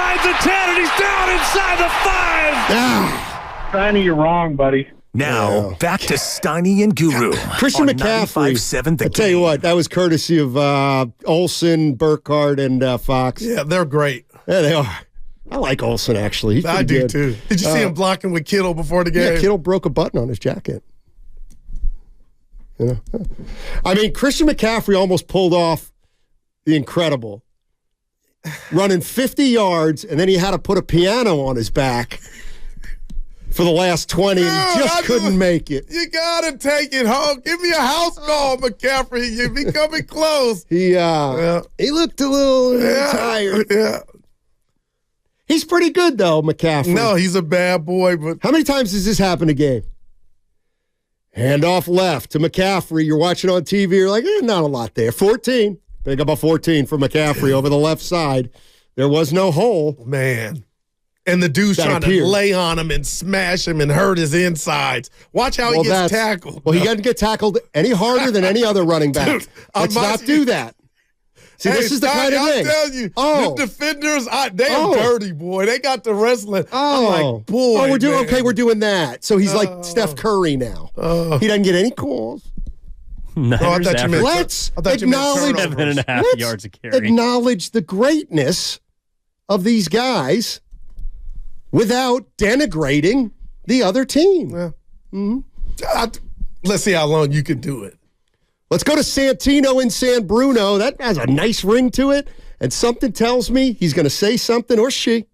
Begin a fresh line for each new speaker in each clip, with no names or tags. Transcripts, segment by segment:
inside the 10, and he's down inside the 5.
Steiny, you're wrong, buddy.
Now, back to Steiny and Guru.
Christian
on
McCaffrey.
95.7 The
I tell you
Game.
what, that was courtesy of Olsen, Burkhardt, and Fox.
Yeah, they're great.
Yeah, they are. I like Olsen, actually. He's
I
pretty
do,
good.
too. Did you see him blocking with Kittle before the game?
Yeah, Kittle broke a button on his jacket. You know? I mean, Christian McCaffrey almost pulled off the incredible. Running 50 yards, and then he had to put a piano on his back for the last 20, and he just couldn't make it.
You got to take it home. Give me a house call, McCaffrey. You're becoming close.
He looked a little tired.
Yeah.
He's pretty good, though, McCaffrey.
No, he's a bad boy. But
How many times has this happened a game? Handoff left to McCaffrey. You're watching on TV. You're like, not a lot there. 14. Pick up a 14 for McCaffrey over the left side. There was no hole.
Man. And the dude's trying to lay on him and smash him and hurt his insides. Watch how he gets tackled.
Well, he doesn't get tackled any harder than any other running back.
Dude,
Let's not do that. See, this is the kind of thing.
I'm telling you, the defenders, they're dirty, boy. They got the wrestling. I'm like, boy.
We're doing that. So he's like Steph Curry now. He doesn't get any calls.
Niners
Let's acknowledge
7.5 yards a carry.
Acknowledge the greatness of these guys without denigrating the other team.
Yeah. Mm-hmm. Let's see how long you can do it.
Let's go to Santino in San Bruno. That has a nice ring to it, and something tells me he's going to say something, or she,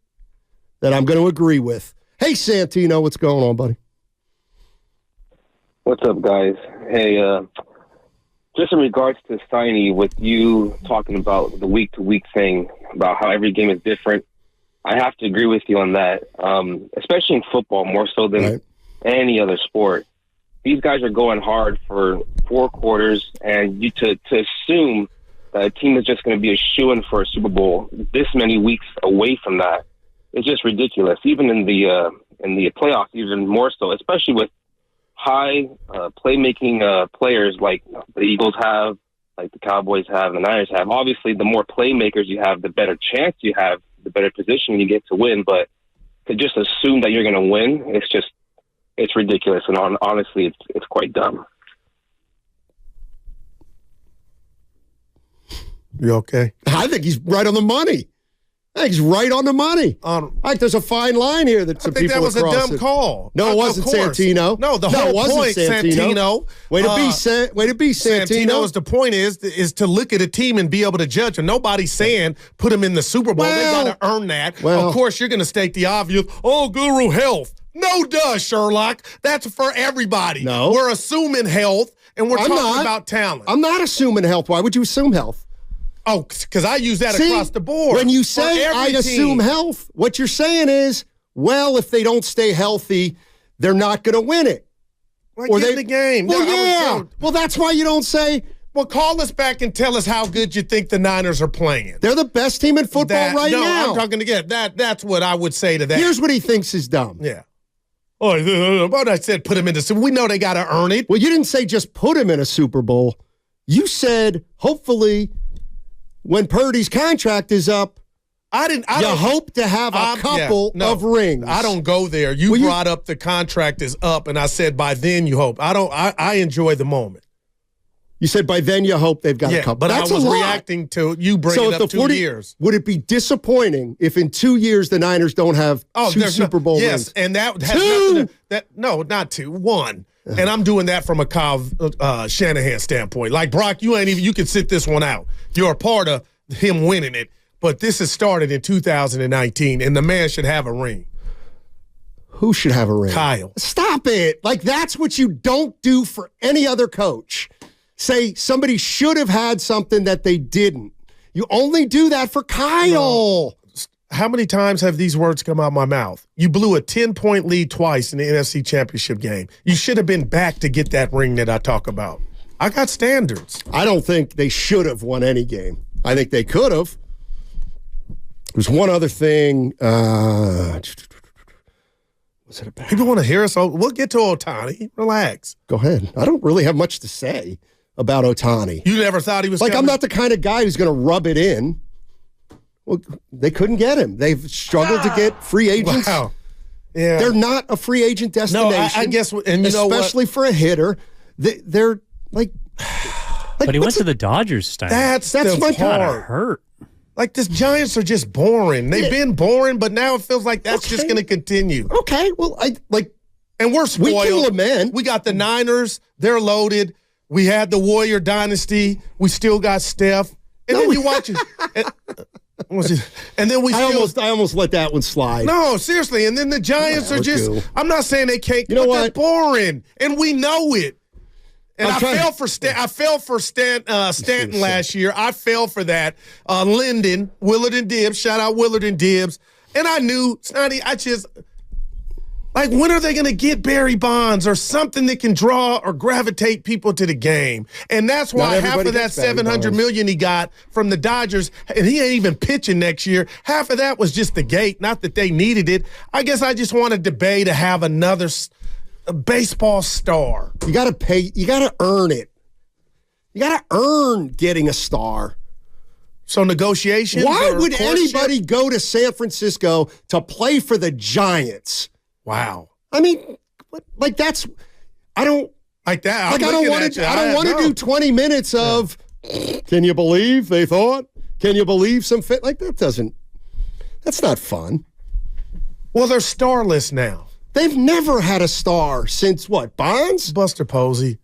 that I'm going to agree with. Hey, Santino, what's going on, buddy?
What's up, guys? Hey, just in regards to Steiny, with you talking about the week-to-week thing, about how every game is different, I have to agree with you on that, especially in football, more so than any other sport. These guys are going hard for 4 quarters, and to assume that a team is just going to be a shoo-in for a Super Bowl this many weeks away from that is just ridiculous. Even in the playoffs, even more so, especially with high playmaking players like the Eagles have, like the Cowboys have, and the Niners have. Obviously, the more playmakers you have, the better chance you have, the better position you get to win. But to just assume that you're going to win, it's ridiculous, and honestly, it's quite dumb.
You okay?
I think he's right on the money. I think he's right on the money. There's a fine line here that some people are crossing.
I think that was a dumb call.
No, it wasn't Santino.
No, the whole point, Santino.
Way to be, Santino.
The point is to look at a team and be able to judge them. Nobody's saying put them in the Super Bowl. They got to earn that. Of course, you're going to state the obvious. Oh, Guru, health. No, duh, Sherlock. That's for everybody.
No.
We're assuming health, and we're talking about talent.
I'm not assuming health. Why would you assume health?
Oh, because I use that across the board.
When you say I assume health, what you're saying is, well, if they don't stay healthy, they're not going to win it.
Or they the game.
Well, well, that's why you don't say.
Well, call us back and tell us how good you think the Niners are playing.
They're the best team in football now.
No, I'm talking again. That's what I would say to that.
Here's what he thinks is dumb.
Yeah. Oh, but I said put him in the Super Bowl. We know they got to earn it.
Well, you didn't say just put him in a Super Bowl. You said hopefully when Purdy's contract is up, you hope to have a couple of rings.
I don't go there. You brought up the contract is up, and I said by then you hope. I enjoy the moment.
You said by then you hope they've got a couple.
But I was reacting to you bringing up 2 years.
Would it be disappointing if in 2 years the Niners don't have two Super Bowl rings?
Yes, and that has not two, one. And I'm doing that from a Kyle Shanahan standpoint. Like, Brock, you can sit this one out. You're a part of him winning it. But this has started in 2019, and the man should have a ring.
Who should have a ring?
Kyle.
Stop it. Like, that's what you don't do for any other coach. Say somebody should have had something that they didn't. You only do that for Kyle. No.
How many times have these words come out of my mouth? You blew a 10-point lead twice in the NFC Championship game. You should have been back to get that ring that I talk about. I got standards.
I don't think they should have won any game. I think they could have. There's one other thing. What's it about?
People want to hear us. We'll get to Ohtani. Relax.
Go ahead. I don't really have much to say about Ohtani.
You never thought he was
I'm not the kind of guy who's going to rub it in. Well, they couldn't get him. They've struggled to get free agents.
Wow. Yeah.
They're not a free agent destination.
No, I guess, and you know what?
Especially for a hitter. They're like
but he went to the Dodgers, Steiny.
That's
my
my
Kind of
part.
hurt.
Like, this Giants are just boring. They've been boring, but now it feels like that's just going to continue.
Okay, well,
And we're spoiled.
we can lament.
We got the Niners. They're loaded. We had the Warrior Dynasty. We still got Steph. And then you watch it. And then we
I
still.
almost let that one slide.
No, seriously. And then the Giants are just.
cool.
I'm not saying they can't.
You know
but
what?
They're boring, and we know it. And
I'm
I
trying-
fell for Stanton last year. I fell for that. Linden, Willard and Dibbs. Shout out Willard and Dibbs. And I knew, Snotty, like, when are they going to get Barry Bonds or something that can draw or gravitate people to the game? And that's why half of that $700 million he got from the Dodgers, and he ain't even pitching next year, half of that was just the gate, not that they needed it. I guess I just wanted Bay to have another baseball star.
You got to pay. You got to earn it. You got to earn getting a star.
So negotiations?
Why
or
would
courtship?
anybody go to San Francisco to play for the Giants?
Wow.
I mean, like that's. I don't.
Like that.
Like I don't want to. I don't want to do 20 minutes of. Can you believe they thought? Can you believe some fit? Like that doesn't. That's not fun.
Well, they're starless now.
They've never had a star since what? Bonds?
Buster Posey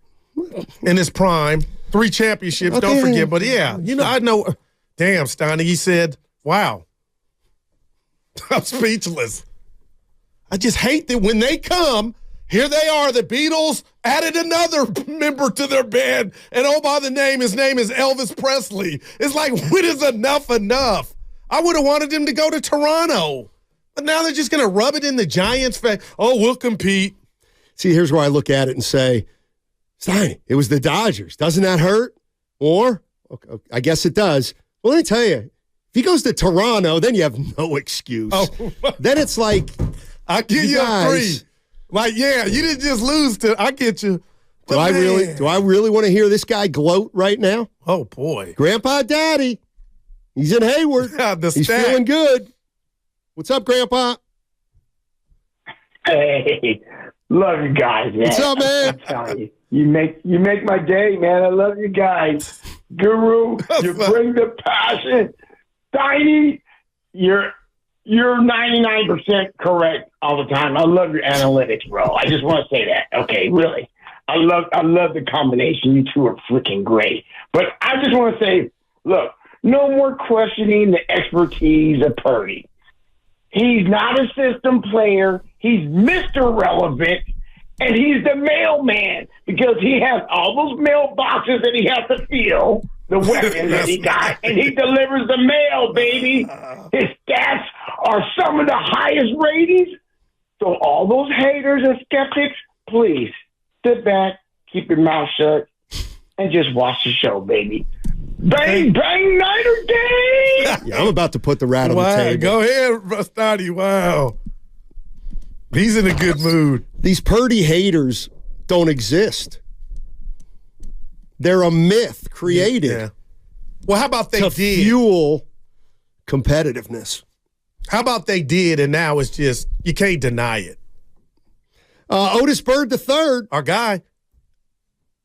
in his prime. 3 championships,
Okay.
don't forget. But yeah, I know. Damn, Steiny, he said, wow. I'm speechless. I just hate that when they come, here they are, the Beatles added another member to their band. And oh, by the name, his name is Elvis Presley. It's like, when is enough enough? I would have wanted him to go to Toronto. But now they're just going to rub it in the Giants' face. Oh, we'll compete.
See, here's where I look at it and say, Stein, it was the Dodgers. Doesn't that hurt? Or, okay, I guess it does. Well, let me tell you, if he goes to Toronto, then you have no excuse.
Oh.
Then it's like,
I give you a 3. Like, yeah, you didn't just lose to. I get you.
do I really want to hear this guy gloat right now?
Oh boy,
Grandpa Daddy, he's in Hayward.
The
He's
stat.
feeling good. What's up, Grandpa?
Hey, love you guys, man.
What's up, man?
I'm telling you make my day, man. I love you guys. Guru, you bring the passion. Steiny, you're 99% correct all the time. I love your analytics, bro. I just want to say that. Okay, really. I love the combination. You two are freaking great. But I just want to say, look, no more questioning the expertise of Purdy. He's not a system player. He's Mr. Relevant, and he's the mailman because he has all those mailboxes that he has to fill, the weapons that he got, and he delivers the mail, baby. His stats are some of the highest ratings. So all those haters and skeptics, please sit back, keep your mouth shut, and just watch the show, baby. Bang, bang, Niner Day!
Yeah, I'm about to put the rat on the
Wow,
table.
go ahead, Rustati. Wow. He's in a good mood.
These Purdy haters don't exist. They're a myth created
Yeah. Well, how about they
to
did?
fuel competitiveness.
How about they did, and now it's just, you can't deny it.
Otis Bird III
Our guy.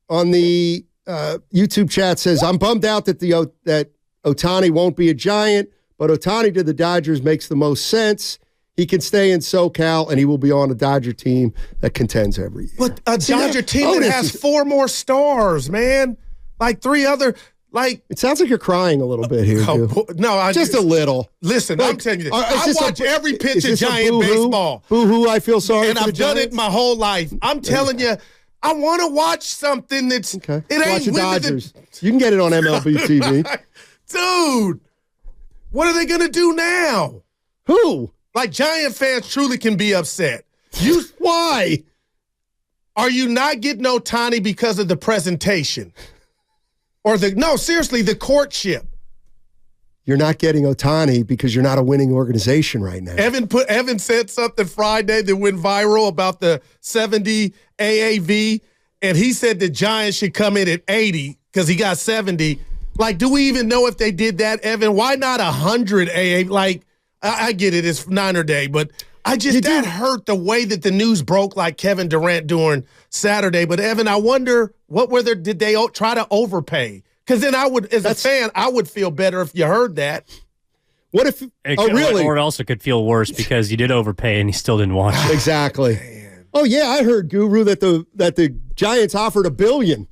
on the YouTube chat says, I'm bummed out that that Ohtani won't be a Giant, but Ohtani to the Dodgers makes the most sense. He can stay in SoCal, and he will be on a Dodger team that contends every year.
But a
See,
Dodger
that-
team that
Otis
has
is-
4 more stars, man. Like 3 other, like.
It sounds like you're crying a little bit here,
Oh,
dude.
no,
Just a little.
Listen, I'm telling you this.
Is
I
this
watch every
is
pitch of
this a
Giant
boo-hoo?
baseball.
Boo-hoo, I feel sorry
And
for the
I've done it
Giants.
my whole life. I'm telling you, I want to watch something that's
Okay.
it
Watch
ain't
the
with
Dodgers. You can get it on MLB TV.
Dude, what are they gonna do now?
Who?
Like, Giant fans truly can be upset.
Why?
Are you not getting Ohtani because of the presentation? Or seriously, the courtship.
You're not getting Ohtani because you're not a winning organization right now.
Evan said something Friday that went viral about the 70 AAV, and he said the Giants should come in at 80 because he got 70. Like, do we even know if they did that, Evan? Why not 100 AA? Like, I get it. It's Niner Day, but that hurt the way that the news broke, like Kevin Durant during Saturday. But, Evan, I wonder, did they try to overpay? Because then as a fan, I would feel better if you heard that. What if,
really? Or it also could feel worse because you did overpay and you still didn't want it.
Exactly. Man. Oh, yeah, I heard, Guru, that the Giants offered $1 billion.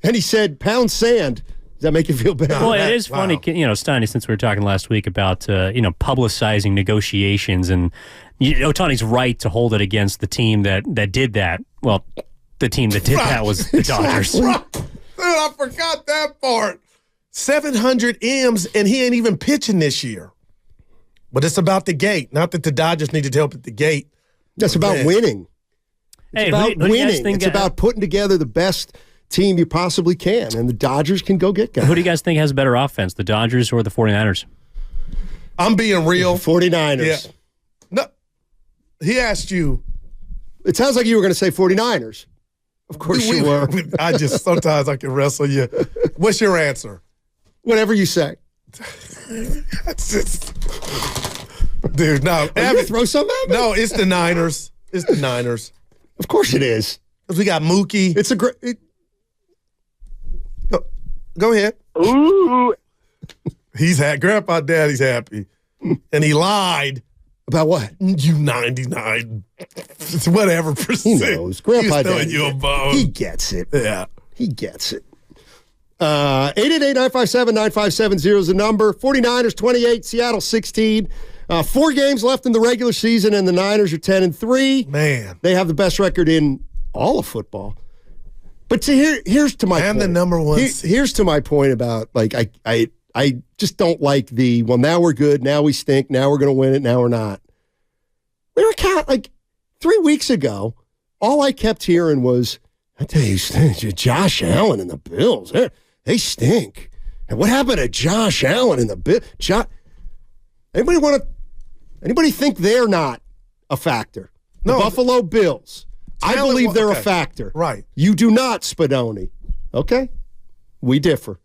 And he said, pound sand. Does that make you feel better?
Well, it is funny, Steiny, since we were talking last week about, publicizing negotiations and Ohtani's right to hold it against the team that did that. Well, the team that did that was the Dodgers.
Right. I forgot that part. 700 M's, and he ain't even pitching this year. But it's about the gate. Not that the Dodgers needed help at the gate.
It's about winning. It's about winning. It's about putting together the best team you possibly can, and the Dodgers can go get guys.
Who do you guys think has better offense, the Dodgers or the 49ers?
I'm being real.
49ers.
Yeah. No, he asked you.
It sounds like you were going to say 49ers. Of course you were.
Sometimes I can wrestle you. What's your answer?
Whatever you say.
Dude, no.
Are you going to throw something at me?
No, it's the Niners. It's the Niners.
Of course it is.
Because we got Mookie.
It's a great...
Go ahead.
Ooh.
Grandpa Daddy's happy. And he lied.
About what?
You 99. Whatever percent.
He knows. Grandpa Daddy.
You a bone.
He gets it.
Yeah.
He gets it. 888-957-9570 is the number. 49ers 28, Seattle 16. 4 games left in the regular season, and the Niners are 10-3.
Man.
They have the best record in all of football. But here's to my point.
And the number one
here's to my point about, like, I just don't like now we're good, now we stink, now we're going to win it, now we're not. We were like 3 weeks ago, all I kept hearing was, I tell you, Josh Allen and the Bills, they stink. And what happened to Josh Allen and the Bills? Anybody think they're not a factor? The Buffalo Bills. I believe they're a factor.
Right.
You do not, Spadoni. Okay? We differ.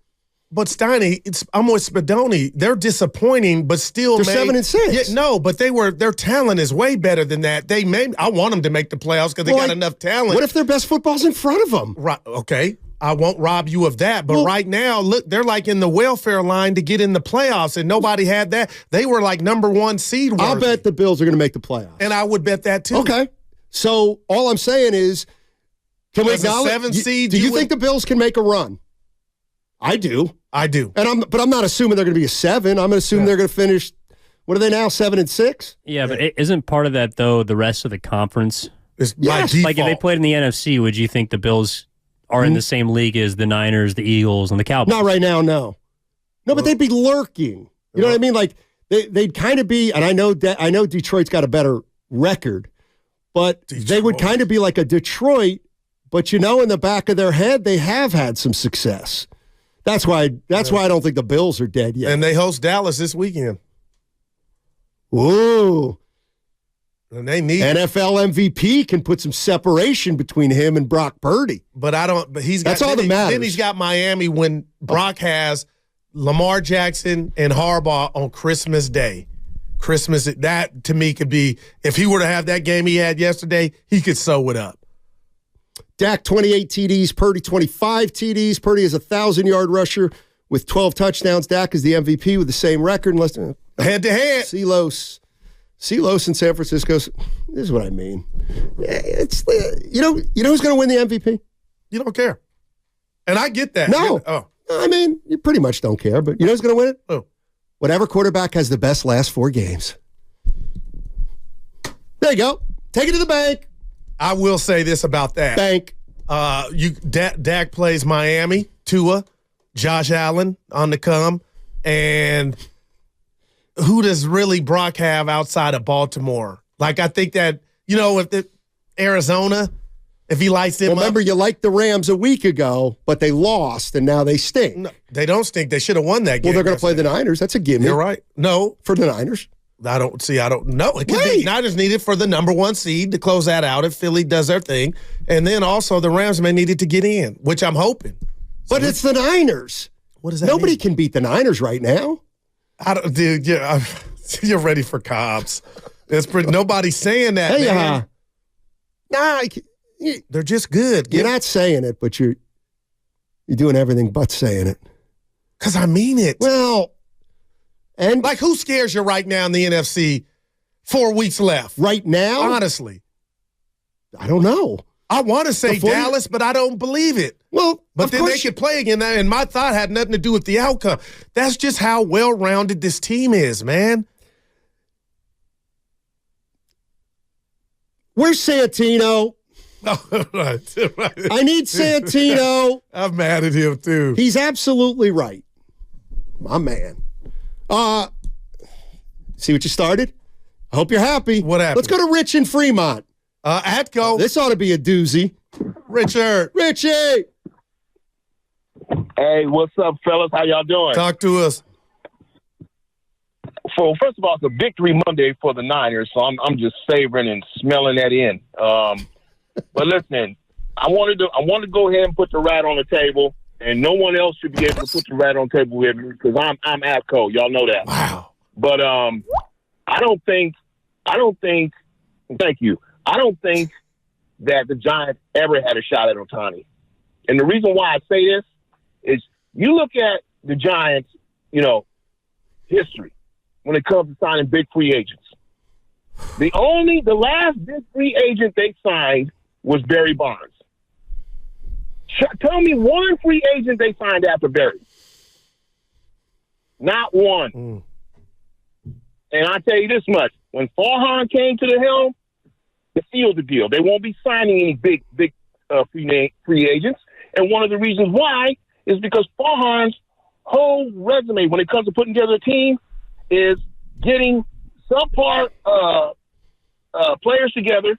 But Steiny, I'm with Spadoni. They're disappointing, but still
they're 7-6.
Yeah, no, but their talent is way better than that. I want them to make the playoffs because they got enough talent.
What if their best football's in front of them?
Right. Okay. I won't rob you of that. But right now, look, they're like in the welfare line to get in the playoffs, and nobody had that. They were like number 1 seed worthy.
I'll bet the Bills are going to make the playoffs.
And I would bet that too.
Okay. So all I'm saying is, can we acknowledge?
7 seed,
do you think the Bills can make a run? I do. But I'm not assuming they're going to be a 7. I'm going to assume they're going to finish. What are they now? 7-6.
Yeah, but isn't part of that though the rest of the conference?
Yes.
Like if they played in the NFC, would you think the Bills are in the same league as the Niners, the Eagles, and the Cowboys?
Not right now. No, but they'd be lurking. You know what I mean? Like they'd kind of be. And I know Detroit's got a better record, but they would kind of be like a Detroit. But in the back of their head, they have had some success. That's why I don't think the Bills are dead yet.
And they host Dallas this weekend.
Ooh.
And they need
NFL MVP can put some separation between him and Brock Purdy.
But that's
all that matters.
Then he's got Miami when Brock has Lamar Jackson and Harbaugh on Christmas Day. That to me could be, if he were to have that game he had yesterday, he could sew it up.
Dak 28 TDs, Purdy 25 TDs. Purdy is a 1,000-yard rusher with 12 touchdowns. Dak is the MVP with the same record.
Head-to-head.
Celos in San Francisco. This is what I mean. It's you know who's going to win the MVP?
You don't care. And I get that.
No. I mean, you pretty much don't care, but you know who's going to win it?
Oh.
Whatever quarterback has the best last 4 games. There you go. Take it to the bank.
I will say this about that.
Bank.
Dak plays Miami, Tua, Josh Allen on the come, and who does really Brock have outside of Baltimore? Like, I think that, if Arizona, if he lights them
remember, you liked the Rams a week ago, but they lost, and now they stink.
No, they don't stink. They should have won that game.
Well, they're going to play the Niners. That's a gimme.
You're right. No.
For the Niners.
I don't know. It could be Niners need it for the number 1 seed to close that out if Philly does their thing. And then also the Rams may need it to get in, which I'm hoping.
But it's the Niners.
What does that
Nobody
mean?
can beat the Niners right now.
I don't, dude, you're ready for Cobbs. It's pretty. Nobody's saying that,
Hey,
man. They're just good.
You're not saying it, but you're doing everything but saying it.
Because I mean it.
Well, and
Like, who scares you right now in the NFC? 4 weeks left.
right now,
Honestly.
I don't know.
I want to say
Before you-
Dallas, but I don't believe it.
Well,
But
of
then they
course
could play again, and my thought had nothing to do with the outcome. That's just how well-rounded this team is, man.
Where's Santino?
Right.
I need Santino.
I'm mad at him, too.
He's absolutely right. My man. See what you started? I hope you're happy.
What happened?
Let's go to Rich in Fremont.
Atco.
This ought to be a doozy.
Richard.
Richie!
Hey, what's up, fellas? How y'all doing?
Talk to us.
So first of all, it's a victory Monday for the Niners, so I'm just savoring and smelling that in. But listen, I wanted to go ahead and put the rat on the table, and no one else should be able to put the rat on the table with me because I'm Atco. Y'all know that.
Wow.
But I don't think. Thank you. I don't think that the Giants ever had a shot at Ohtani, and the reason why I say this is you look at the Giants, history when it comes to signing big free agents. The last big free agent they signed was Barry Bonds. Tell me one free agent they signed after Barry. Not one. And I tell you this much: when Farhan came to the helm, they sealed the deal. They won't be signing any big free agents. And one of the reasons why is because Farhan's whole resume, when it comes to putting together a team, is getting subpar players together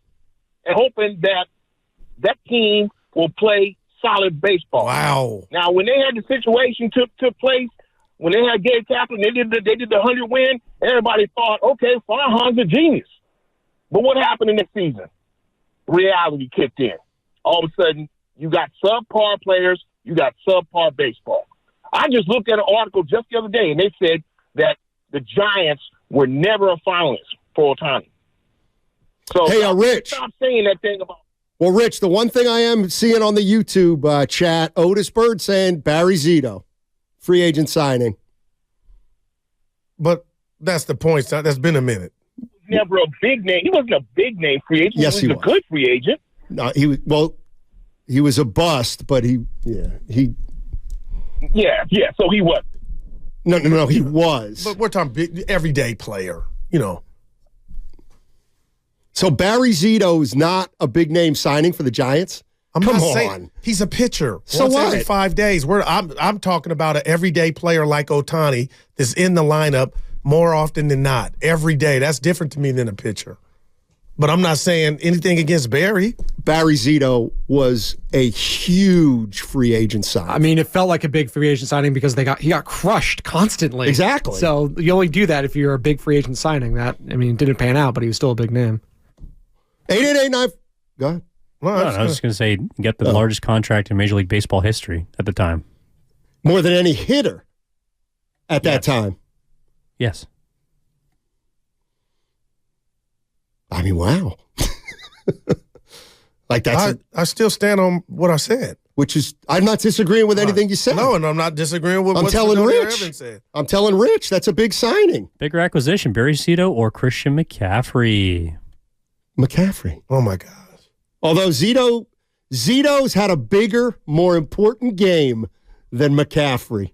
and hoping that team will play solid baseball.
Wow.
Now, when they had the situation took place, when they had Gabe Kaplan, they did the 100 win. Everybody thought, okay, Farhan's a genius. But what happened in the season? Reality kicked in. All of a sudden, you got subpar players, you got subpar baseball. I just looked at an article just the other day, and they said that the Giants were never a finalist for Ohtani. So,
Hey, Rich.
Stop saying that thing about.
Well, Rich, the one thing I am seeing on the YouTube chat, Otis Bird saying Barry Zito, free agent signing.
But that's the point. That's been a minute.
Never a big name. He wasn't a big name free agent.
Yes,
he was a good free agent.
No, he was a bust, but
Yeah. So he was.
No, he was.
But we're talking big, everyday player,
So Barry Zito is not a big name signing for the Giants?
I'm
Come
not
on.
saying he's a pitcher.
So
once
what?
every 5 days. I'm talking about an everyday player like Ohtani that's in the lineup more often than not. Every day. That's different to me than a pitcher. But I'm not saying anything against Barry.
Barry Zito was a huge free agent signing.
I mean, it felt like a big free agent signing because he got crushed constantly.
Exactly.
So you only do that if you're a big free agent signing. It didn't pan out, but he was still a big name.
8889. Go ahead.
Well,
No, I was just going to say, get the largest contract in Major League Baseball history at the time.
More than any hitter at that time.
Yes.
I mean, wow. Like
I still stand on what I said.
which is, I'm not disagreeing with anything you said.
No, and I'm not disagreeing with
I'm
what
telling
Fredonia
Rich.
Evans said.
I'm telling Rich, that's a big signing.
Bigger acquisition, Barry Zito or Christian McCaffrey?
McCaffrey.
Oh, my gosh.
Although Zito's had a bigger, more important game than McCaffrey.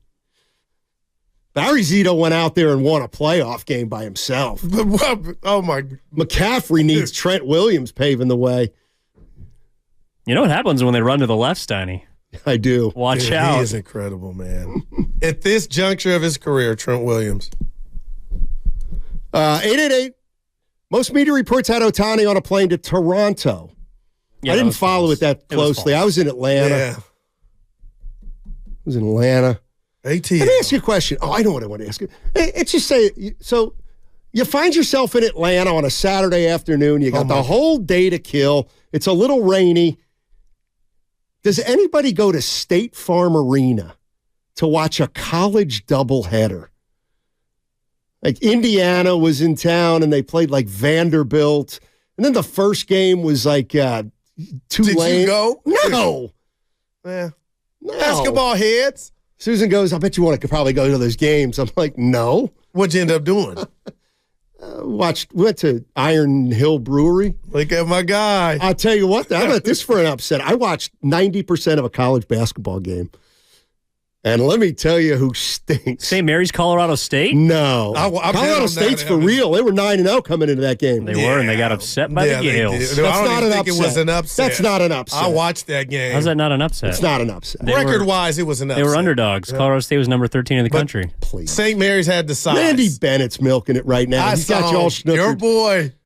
Barry Zito went out there and won a playoff game by himself.
Oh, my.
McCaffrey needs Trent Williams paving the way.
You know what happens when they run to the left, Steiny?
I do.
Watch
Dude,
out.
He is incredible, man. At this juncture of his career, Trent Williams.
888. Most media reports had Ohtani on a plane to Toronto.
Yeah,
I
that
didn't
was
follow
false.
it that
It was
closely.
false.
I was in Atlanta.
Yeah.
I was in Atlanta.
ATL.
Let me ask you a question. Oh, I know what I want to ask you. It's just say, so you find yourself in Atlanta on a Saturday afternoon. You got the whole day to kill. It's a little rainy. Does anybody go to State Farm Arena to watch a college doubleheader. Like Indiana was in town and they played like Vanderbilt. And then the first game was like Tulane.
Did you go?
No.
Yeah.
No.
Basketball heads.
Susan goes, I bet you want to probably go to those games. I'm like, no.
What'd you end up doing?
Went to Iron Hill Brewery.
Look at my guy.
I'll tell you what, I'm at this for an upset. I watched 90% of a college basketball game. And let me tell you who stinks.
St. Mary's, Colorado State?
No.
I've
Colorado State's for real. They were 9-0 coming into that game.
They were, and they got upset by the Gales.
That's not an upset. It was an upset.
That's not an upset.
I watched that game.
How's that not an upset?
It's not an upset.
Record-wise, it was an upset.
They were underdogs. Colorado State was number 13 in the country.
Please.
St. Mary's had the size.
Randy Bennett's milking it right now. He's got you all snookered.
Your boy.